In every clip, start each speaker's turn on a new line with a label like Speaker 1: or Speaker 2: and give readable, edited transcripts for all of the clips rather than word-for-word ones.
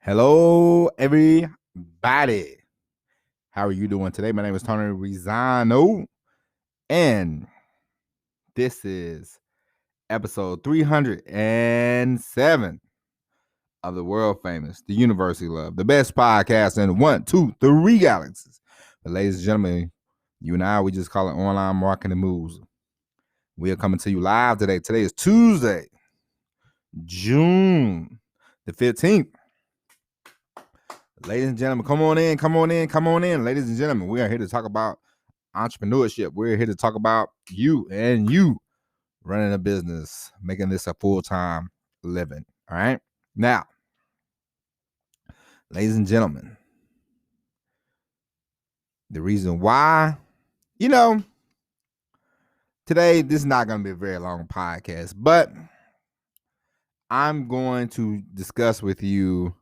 Speaker 1: Hello, everybody. How are you doing today? My name is Tony Rizano, and this is episode 307 of the world famous, the University Love, the best podcast in 1, 2, 3 galaxies. But ladies and gentlemen, you and I, we just call it online marketing moves. We are coming to you live today. Today is Tuesday, June the 15th. Ladies and gentlemen, come on in. Ladies and gentlemen, we are here to talk about entrepreneurship. We're here to talk about you running a business, making this a full-time living. All right. Now, ladies and gentlemen, the reason why, today this is not going to be a very long podcast, but I'm going to discuss with you,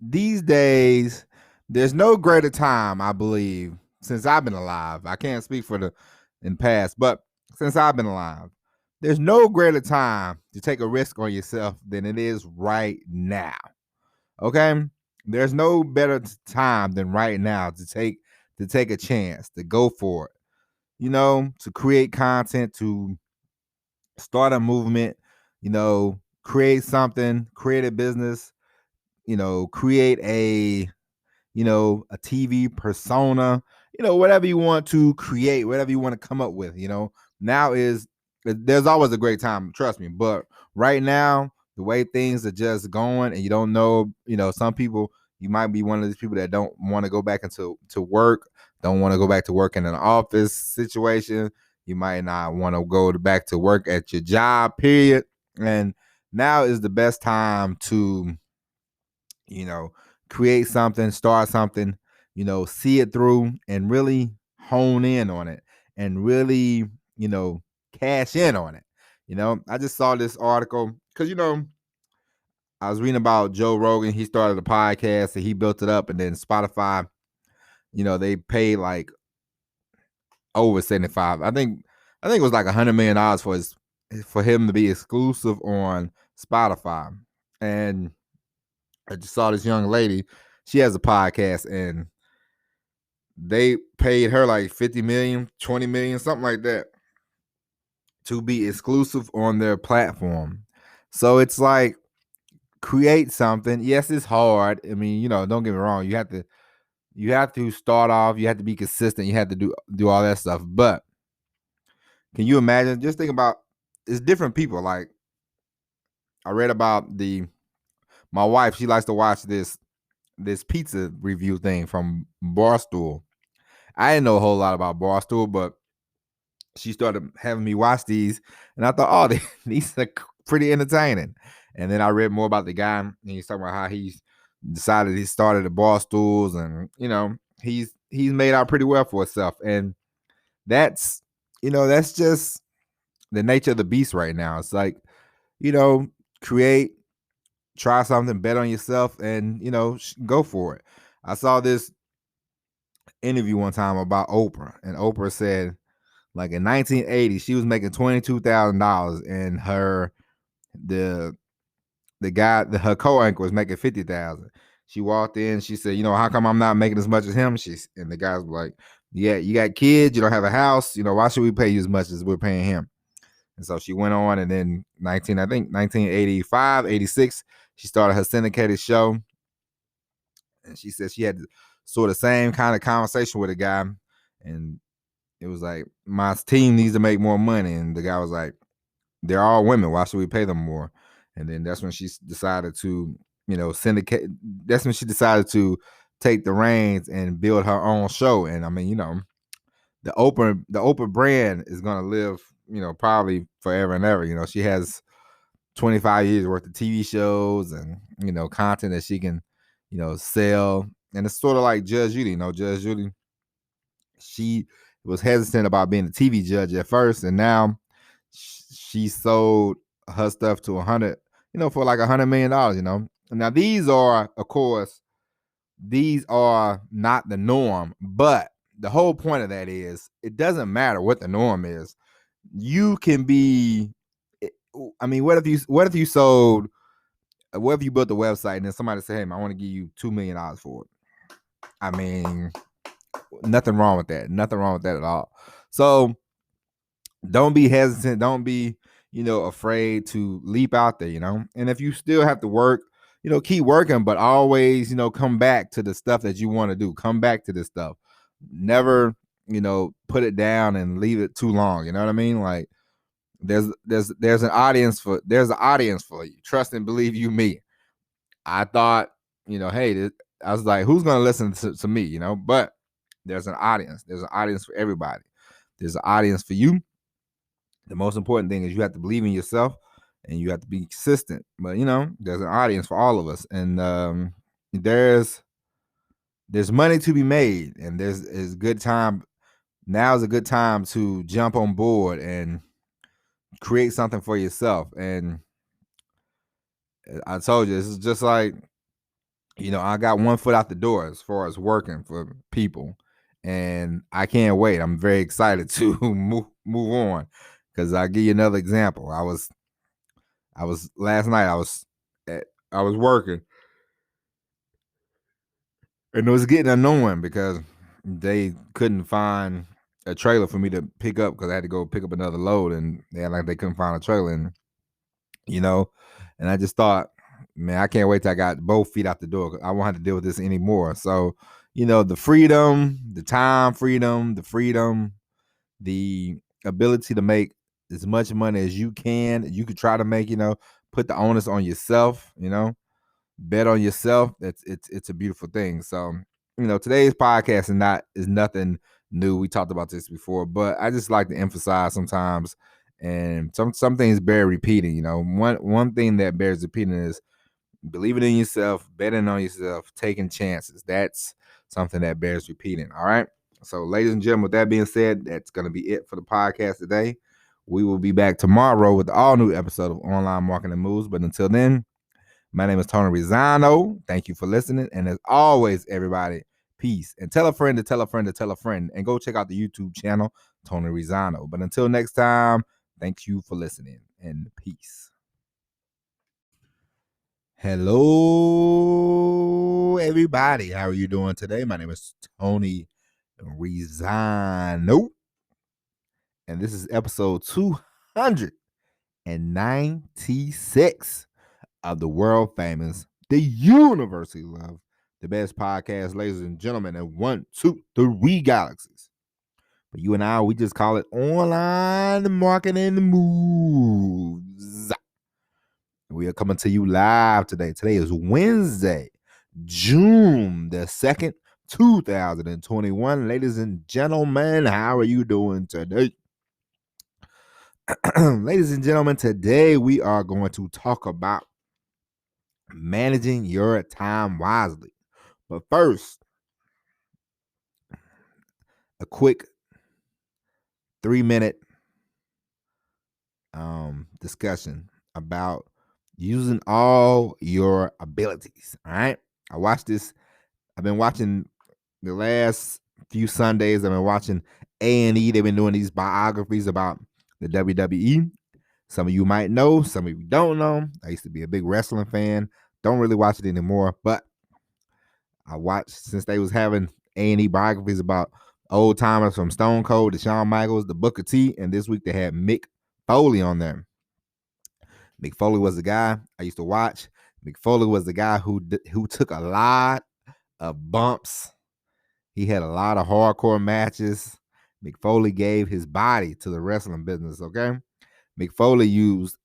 Speaker 1: these days, there's no greater time, I believe, since I've been alive. I can't speak for in the past, but since I've been alive, there's no greater time to take a risk on yourself than it is right now. Okay? There's no better time than right now to take a chance, to go for it. To create content, to start a movement, create something, create a business, create a TV persona, whatever you want to create, whatever you want to come up with, there's always a great time, trust me. But right now, the way things are just going and you don't know, some people, you might be one of these people that don't want to go back into work, don't want to go back to work in an office situation. You might not want to go back to work at your job, period. And now is the best time to, create something, start something, see it through and really hone in on it and really, cash in on it. I just saw this article because, I was reading about Joe Rogan. He started a podcast and he built it up, and then Spotify, they paid like over 75. I think it was like $100 million for him to be exclusive on Spotify. And I just saw this young lady. She has a podcast, and they paid her like 50 million, 20 million, something like that, to be exclusive on their platform. So it's like, create something. Yes, it's hard. I mean, don't get me wrong. You have to start off. You have to be consistent. You have to do all that stuff. But can you imagine? Just think about, it's different people. Like, I read about my wife. She likes to watch this pizza review thing from Barstool. I didn't know a whole lot about Barstool, but she started having me watch these, and I thought, oh, these are pretty entertaining. And then I read more about the guy, and he's talking about how he's decided he started the Barstools, and he's made out pretty well for himself. And that's that's just the nature of the beast right now. It's like, create, try something, bet on yourself, and go for it. I saw this interview one time about Oprah, and Oprah said, like, in 1980, she was making $22,000, and her co-anchor was making $50,000. She walked in, she said, how come I'm not making as much as him? And the guy's like, yeah, you got kids, you don't have a house, why should we pay you as much as we're paying him? And so she went on, and then 1985, 86, she started her syndicated show. And she said she had sort of same kind of conversation with a guy, and it was like, my team needs to make more money. And the guy was like, they're all women, why should we pay them more? And then that's when she decided to, syndicate. That's when she decided to take the reins and build her own show. And I mean, the Oprah brand is gonna live, probably forever and ever. She has 25 years worth of TV shows and content that she can, sell. And it's sort of like Judge Judy. Judge Judy, she was hesitant about being a TV judge at first, and now she sold her stuff to for like $100 million. Now these are, of course, not the norm, but the whole point of that is, it doesn't matter what the norm is. You can be I mean, what if you sold, what if you built the website and then somebody said, "Hey, man, I want to give you $2 million for it." I mean, nothing wrong with that. Nothing wrong with that at all. So don't be hesitant. Don't be, afraid to leap out there, And if you still have to work, keep working, but always, come back to the stuff that you want to do. Come back to this stuff. Never, put it down and leave it too long. You know what I mean? Like there's an audience for you. Trust and believe you me. I thought, hey, I was like, who's gonna listen to me, But there's an audience. There's an audience for everybody. There's an audience for you. The most important thing is you have to believe in yourself and you have to be consistent. But there's an audience for all of us, and there's money to be made, and there's good time. Now is a good time to jump on board and create something for yourself. And I told you, this is just like, I got one foot out the door as far as working for people, and I can't wait. I'm very excited to move on, because I'll give you another example. I was last night. I was working, and it was getting annoying because they couldn't find a trailer for me to pick up, because I had to go pick up another load, and they couldn't find a trailer, and and I just thought, man, I can't wait till I got both feet out the door. I won't have to deal with this anymore. So, the freedom, the time freedom, the ability to make as much money as you could try to make, put the onus on yourself, bet on yourself. It's a beautiful thing. So, today's podcast is nothing new. We talked about this before, but I just like to emphasize sometimes, and some things bear repeating. One thing that bears repeating is believing in yourself, betting on yourself, taking chances. That's something that bears repeating. All right. So, ladies and gentlemen, with that being said, that's going to be it for the podcast today. We will be back tomorrow with an all new episode of Online Marketing Moves. But until then, my name is Tony Rizzano. Thank you for listening. And as always, everybody, peace. And tell a friend to tell a friend to tell a friend. And go check out the YouTube channel, Tony Rizzano. But until next time, thank you for listening, and peace. Hello, everybody. How are you doing today? My name is Tony Rizzano, and this is episode 296 of the world famous, the University Love, the best podcast, ladies and gentlemen, in 1, 2, 3 galaxies. But you and I, we just call it Online Marketing Moves. We are coming to you live today. Today is Wednesday, June the 2nd, 2021. Ladies and gentlemen, how are you doing today? Ladies and gentlemen, today we are going to talk about managing your time wisely. But first, a quick 3-minute discussion about using all your abilities. All right. I've been watching the last few Sundays. I've been watching A&E. They've been doing these biographies about the WWE. Some of you might know, some of you don't know. I used to be a big wrestling fan. Don't really watch it anymore, but I watched since they was having A&E biographies about old timers from Stone Cold to Shawn Michaels, the Booker T, and this week they had Mick Foley on there. Mick Foley was the guy I used to watch. Mick Foley was the guy who took a lot of bumps. He had a lot of hardcore matches. Mick Foley gave his body to the wrestling business, okay? Mick Foley used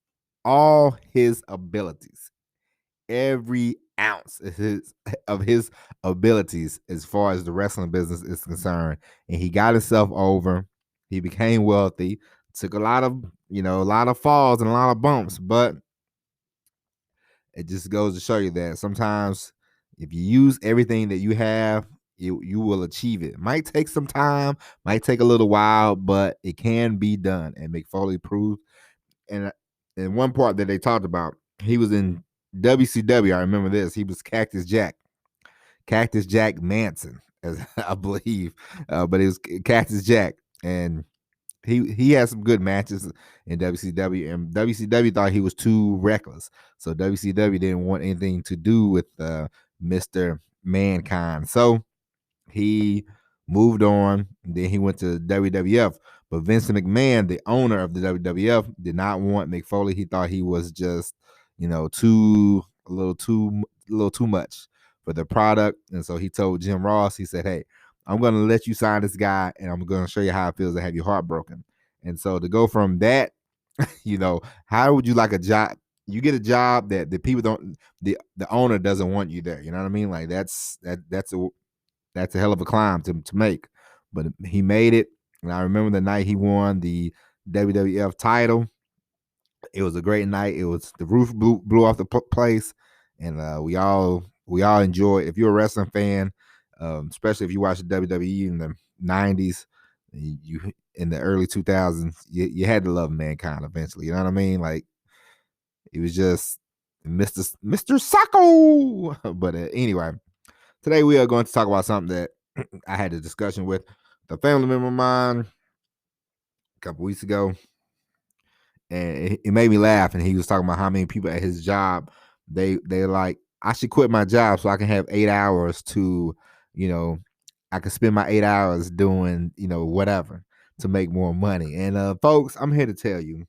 Speaker 1: all his abilities, every ounce of his abilities as far as the wrestling business is concerned. And he got himself over. He became wealthy. Took a lot of falls and a lot of bumps, but it just goes to show you that sometimes if you use everything that you have, you will achieve it. Might take some time, might take a little while, but it can be done. And Mick Foley proved. And one part that they talked about, he was in WCW. I remember this. He was Cactus Jack Manson, as I believe, but it was Cactus Jack, and he had some good matches in WCW, and WCW thought he was too reckless. So WCW didn't want anything to do with Mr. Mankind. So he moved on. Then he went to WWF. But Vincent McMahon, the owner of the WWF, did not want Mick Foley. He thought he was just, a little too much for the product. And so he told Jim Ross, he said, "Hey, I'm going to let you sign this guy, and I'm going to show you how it feels to have your heart broken." And so to go from that, how would you like a job? You get a job that the people don't, the owner doesn't want you there. You know what I mean? Like that's a hell of a climb to make. But he made it. And I remember the night he won the WWF title. It was a great night. It was the roof blew off the place, and we all enjoy. If you're a wrestling fan, especially if you watch the WWE in the '90s, you in the early 2000s, you had to love Mankind eventually. You know what I mean? Like it was just Mr. Sacco. But anyway, today we are going to talk about something that I had a discussion with the family member of mine a couple weeks ago, and it made me laugh. And he was talking about how many people at his job they're like, I should quit my job so I can have 8 hours to, I can spend my 8 hours doing, whatever to make more money. And folks, I'm here to tell you,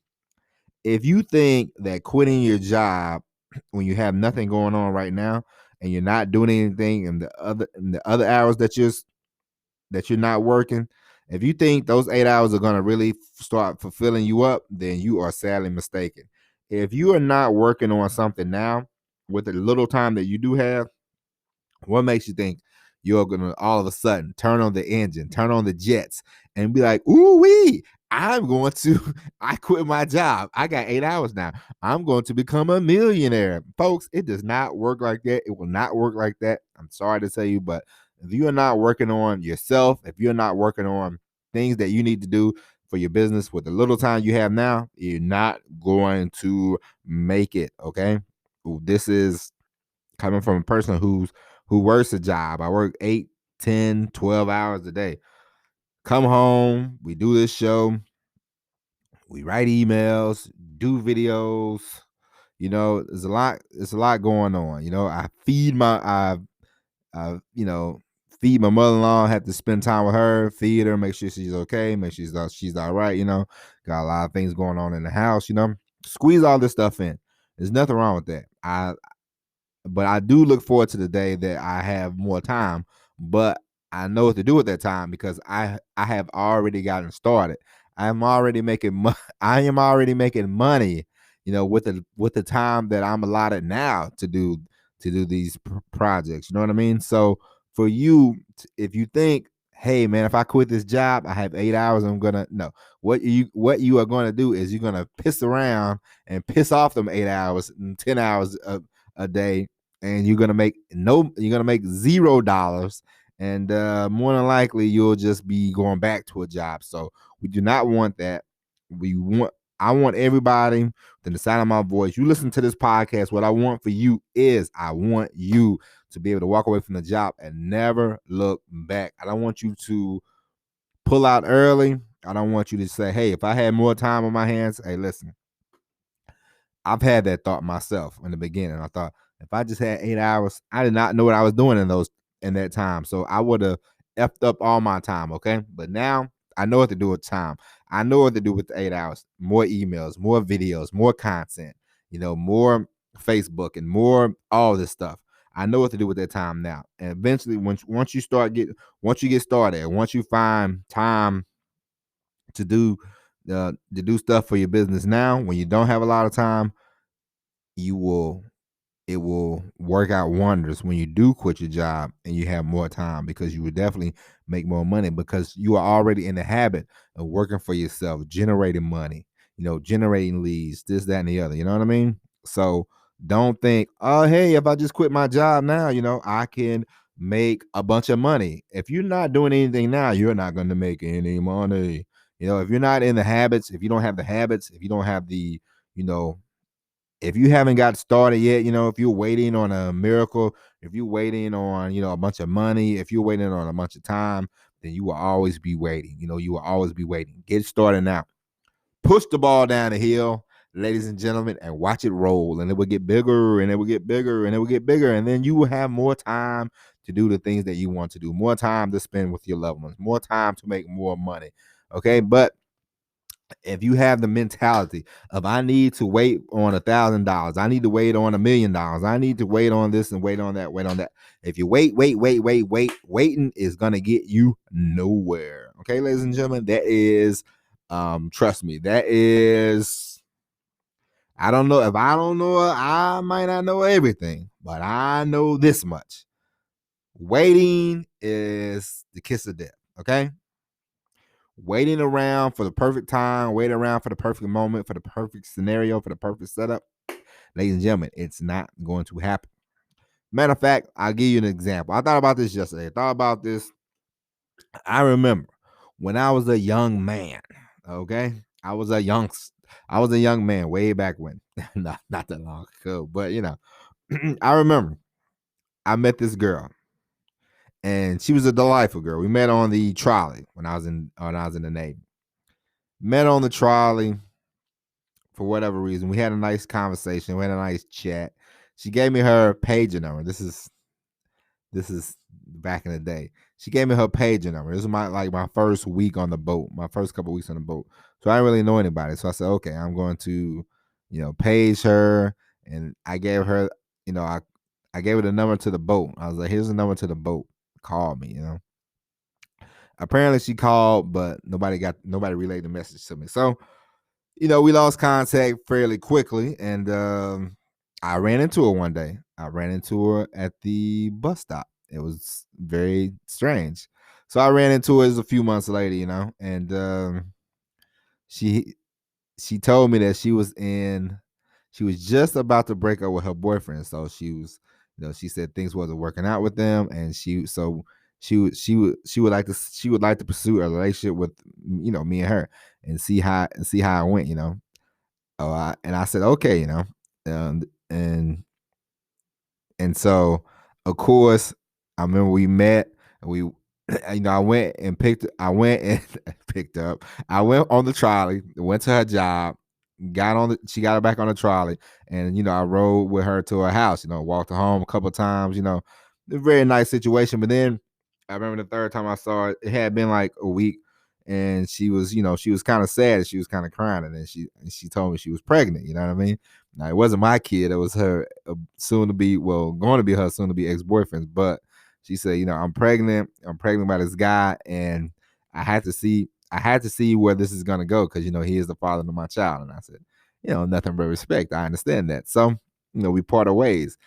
Speaker 1: if you think that quitting your job when you have nothing going on right now and you're not doing anything in the other hours that you're not working, if you think those 8 hours are going to really start fulfilling you up, then you are sadly mistaken. If you are not working on something now with the little time that you do have, what makes you think you're going to all of a sudden turn on the engine, turn on the jets, and be like, ooh wee, I quit my job. I got 8 hours now. I'm going to become a millionaire. Folks, it does not work like that. It will not work like that. I'm sorry to tell you, but if you're not working on yourself, if you're not working on things that you need to do for your business with the little time you have now, you're not going to make it. Okay. This is coming from a person who works a job. I work 8, 10, 12 hours a day. Come home, we do this show, we write emails, do videos. There's a lot going on. I feed my mother-in-law, have to spend time with her, feed her, make sure she's okay, make sure she's all right. Got a lot of things going on in the house. Squeeze all this stuff in. There's nothing wrong with that. But I do look forward to the day that I have more time, but I know what to do with that time because I have already gotten started. I am already making I am already making money, with the time that I'm allotted now to do these projects. You know what I mean? So for you, if you think, hey man, if I quit this job, I have 8 hours. I'm gonna no. What you are gonna do is you're gonna piss around and piss off them 8 hours and 10 hours a day, and you're gonna make $0, and more than likely you'll just be going back to a job. So we do not want that. I want everybody to the sound of my voice. You listen to this podcast. What I want for you is I want you to be able to walk away from the job and never look back. I don't want you to pull out early. I don't want you to say, hey, if I had more time on my hands, hey, listen, I've had that thought myself in the beginning. I thought if I just had 8 hours, I did not know what I was doing in that time. So I would have effed up all my time. Okay. But now I know what to do with time. I know what to do with the 8 hours. More emails, more videos, more content, more Facebook and more all this stuff. I know what to do with that time now. And eventually once you get started, once you find time to do stuff for your business now, when you don't have a lot of time, it will work out wonders when you do quit your job and you have more time, because you will definitely make more money because you are already in the habit of working for yourself, generating money, generating leads, this, that, and the other. You know what I mean? So don't think, oh, hey, if I just quit my job now, I can make a bunch of money. If you're not doing anything now, you're not going to make any money. If you're not in the habits, if you don't have the habits, if you don't have the, if you haven't got started yet, if you're waiting on a miracle, if you're waiting on, a bunch of money, if you're waiting on a bunch of time, then you will always be waiting. You will always be waiting. Get started now. Push the ball down the hill, ladies and gentlemen, and watch it roll. And it will get bigger, and it will get bigger, and it will get bigger. And then you will have more time to do the things that you want to do, more time to spend with your loved ones, more time to make more money. Okay. But if you have the mentality of I need to wait on $1,000, I need to wait on $1 million, I need to wait on this and wait on that, wait on that. If you waiting is gonna get you nowhere. Okay, ladies and gentlemen, that is trust me, that is, I don't know, if I don't know it, I might not know everything, but I know this much. Waiting is the kiss of death. Okay. Waiting around for the perfect time, waiting around for the perfect moment, for the perfect scenario, for the perfect setup, ladies and gentlemen, it's not going to happen. Matter of fact, I'll give you an example. I thought about this yesterday. I remember when I was a young man. Okay, I was a young man way back when. not that long ago, but I remember I met this girl, and she was a delightful girl. We met on the trolley when I was in the Navy. Met on the trolley for whatever reason. We had a nice conversation. We had a nice chat. She gave me her pager number. This is back in the day. She gave me her pager number. This was my first week on the boat, my first couple weeks on the boat. So I didn't really know anybody. So I said, okay, I'm going to, page her. And I gave her, I gave her the number to the boat. I was like, here's the number to the boat. Call me, Apparently she called, but nobody relayed the message to me. So, we lost contact fairly quickly, and I ran into her one day. I ran into her at the bus stop. It was very strange. So I ran into her a few months later, and she told me that she was just about to break up with her boyfriend. So she was, she said things wasn't working out with them, and she would like to pursue a relationship with me and her and see how it went. And I said okay, and so of course I remember we met and we I went and picked up. I went on the trolley, went to her job, she got her back on the trolley, and I rode with her to her house, walked her home a couple of times, a very nice situation. But then I remember the third time I saw her, it had been like a week, and she was kind of sad, she was kind of crying, and then she told me she was pregnant, you know what I mean? Now it wasn't my kid, it was her going to be her soon to be ex-boyfriend, but she said, I'm pregnant by this guy, and I had to see where this is going to go, because he is the father of my child. And I said, nothing but respect, I understand that. So we parted ways.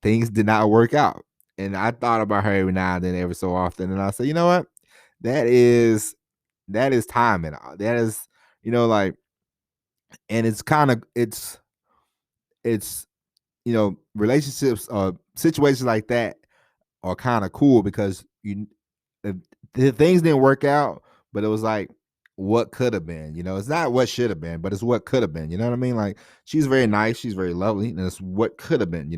Speaker 1: Things did not work out, and I thought about her every now and then, every so often, and I said, you know what, that is timing. That is, like, and it's kind of it's relationships or situations like that are kind of cool, because the things didn't work out, but it was like what could have been. It's not what should have been, but it's what could have been. You know what I mean? Like, she's very nice, she's very lovely, and it's what could have been.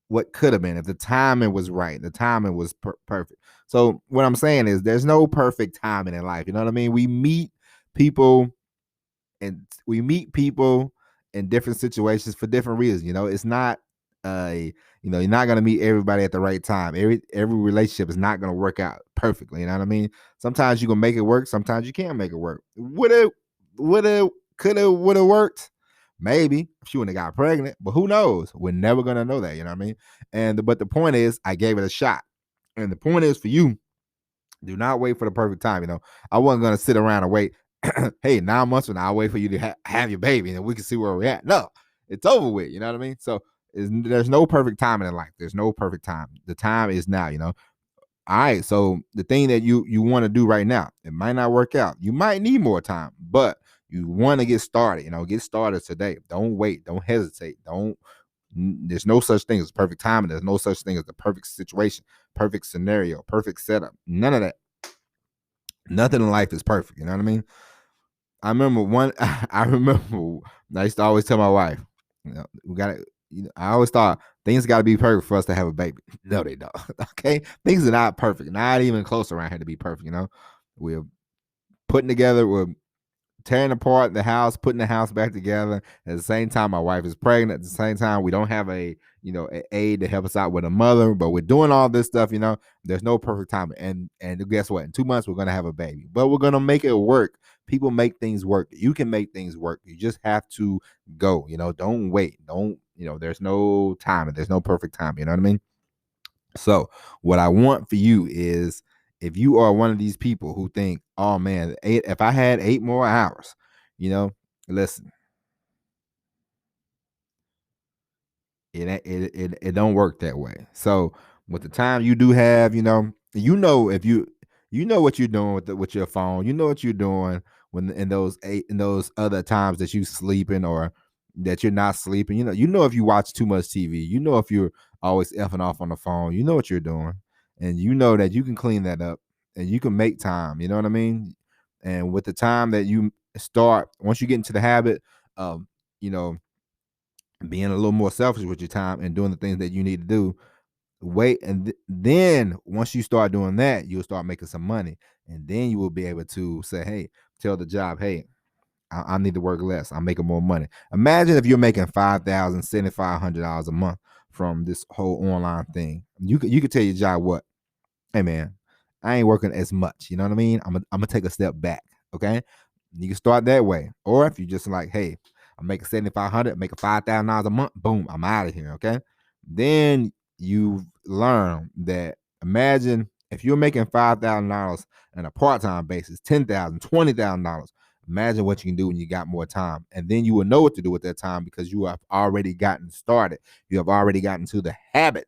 Speaker 1: What could have been if the timing was right. The timing was perfect. So what I'm saying is, there's no perfect timing in life. You know what I mean? We meet people in different situations for different reasons. It's not you're not gonna meet everybody at the right time. Every relationship is not gonna work out perfectly. You know what I mean? Sometimes you can make it work, sometimes you can't make it work. Coulda, woulda worked. Maybe if she wouldn't have got pregnant, but who knows? We're never gonna know that. You know what I mean? But the point is, I gave it a shot. And the point is, for you, do not wait for the perfect time. I wasn't gonna sit around and wait. Hey, 9 months from now, I'll wait for you to have your baby, and we can see where we're at. No, it's over with. You know what I mean? So there's no perfect timing in life. There's no perfect time. The time is now. All right. So the thing that you want to do right now, it might not work out. You might need more time, but you want to get started. Get started today. Don't wait. Don't hesitate. There's no such thing as perfect timing. There's no such thing as the perfect situation, perfect scenario, perfect setup. None of that. Nothing in life is perfect. You know what I mean? I remember I used to always tell my wife, we got to, I always thought Things got to be perfect for us to have a baby. No, they don't. Okay, things are not perfect. Not even close around here to be perfect. We're putting together. We're tearing apart the house, putting the house back together. At the same time, my wife is pregnant. At the same time, we don't have a aide to help us out with a mother, but we're doing all this stuff. There's no perfect time, and guess what? In 2 months, we're gonna have a baby, but we're gonna make it work. People make things work. You can make things work. You just have to go. Don't wait. Don't. There's no time. There's no perfect time. You know what I mean? So, what I want for you is, if you are one of these people who think, oh man, if I had 8 more hours, listen, it don't work that way. So, with the time you do have, if you know what you're doing with your phone, you know what you're doing when in those other times that you sleeping or that you're not sleeping. You know if you watch too much TV, if you're always effing off on the phone, you know what you're doing, and you know that you can clean that up and you can make time. You know what I mean? And with the time that you start, once you get into the habit of, you know being a little more selfish with your time and doing the things that you need to do, wait, and then once you start doing that, you'll start making some money, and then you will be able to say, hey, tell the job, hey, I need to work less, I'm making more money. Imagine if you're making $5,000 a month from this whole online thing. You could tell your job, what, hey man, I ain't working as much. You know what I mean? I'm gonna take a step back. Okay. You can start that way. Or if you just like, hey, I'm making 7,500, making $5,000 a month, boom, I'm out of here. Okay. Then you learn that, imagine if you're making $5,000 on a part-time basis, $10,000, $20,000. Imagine what you can do when you got more time. And then you will know what to do with that time, because you have already gotten started. You have already gotten to the habit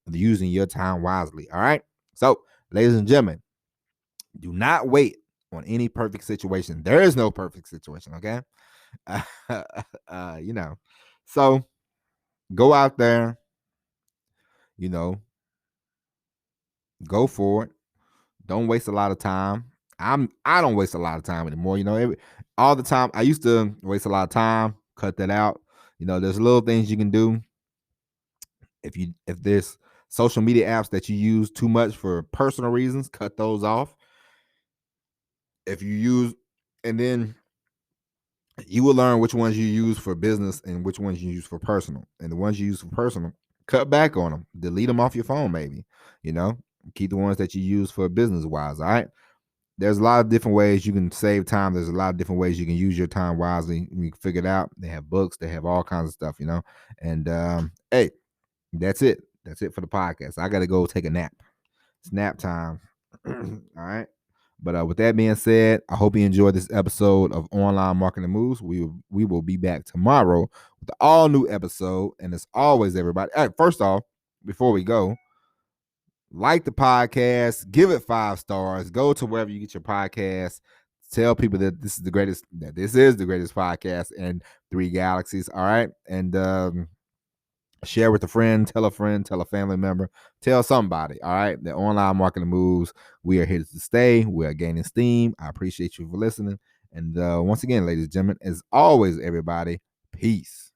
Speaker 1: of using your time wisely. All right. So, ladies and gentlemen, do not wait on any perfect situation. There is no perfect situation, okay? You know. So, go out there, you know, go for it. Don't waste a lot of time. I don't waste a lot of time anymore. All the time I used to waste a lot of time. Cut that out. There's little things you can do. If there's social media apps that you use too much for personal reasons, cut those off. If you use, and then you will learn which ones you use for business and which ones you use for personal. And the ones you use for personal, cut back on them. Delete them off your phone, maybe. You know, keep the ones that you use for business wise. All right. There's a lot of different ways you can save time. There's a lot of different ways you can use your time wisely. You can figure it out. They have books. They have all kinds of stuff. And hey, that's it. That's it for the podcast. I got to go take a nap. It's nap time. All right. But with that being said, I hope you enjoyed this episode of Online Marketing Moves. We will be back tomorrow with an all new episode. And as always, everybody, first off, before we go, like the podcast, give it 5 stars, go to wherever you get your podcast, tell people that this is the greatest podcast in 3 galaxies. All right. And share with a friend, tell a family member, tell somebody. All right. The Online Marketing Moves. We are here to stay. We are gaining steam. I appreciate you for listening. And once again, ladies and gentlemen, as always, everybody, peace.